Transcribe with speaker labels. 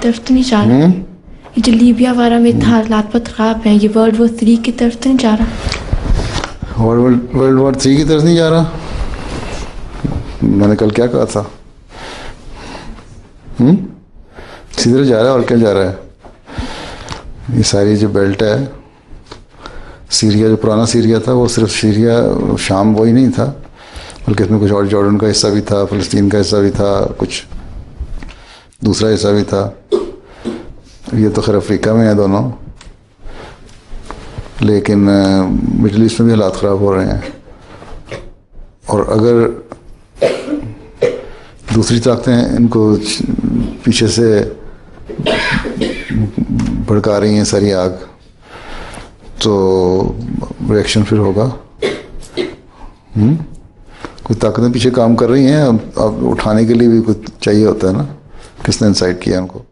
Speaker 1: तरफ तो नहीं जा रहा? ये जो लीबिया वाला में था, हालात बहुत ख़राब है, ये वर्ल्ड वॉर 3 की तरफ तो नहीं जा रहा?
Speaker 2: वर्ल्ड वॉर 3 की तरफ नहीं जा रहा? मैंने कल क्या कहा था? सीधे जा रहा है, और क्या जा रहा है? ये सारी जो बेल्ट है, सीरिया, जो पुराना सीरिया था, वो सिर्फ सीरिया शाम वही नहीं था, बल्कि इसमें कुछ और जॉर्डन का हिस्सा भी था, फ़लस्तीन का हिस्सा भी था, कुछ दूसरा हिस्सा भी था। ये तो खैर अफ्रीका में है दोनों, लेकिन मिडल ईस्ट में भी हालात ख़राब हो रहे हैं। और अगर दूसरी ताकतें इनको पीछे से भड़का रही हैं सारी आग, तो रिएक्शन फिर होगा। कुछ ताकतें पीछे काम कर रही हैं, अब उठाने के लिए भी कुछ चाहिए होता है ना, किसने इंसाइट किया उनको।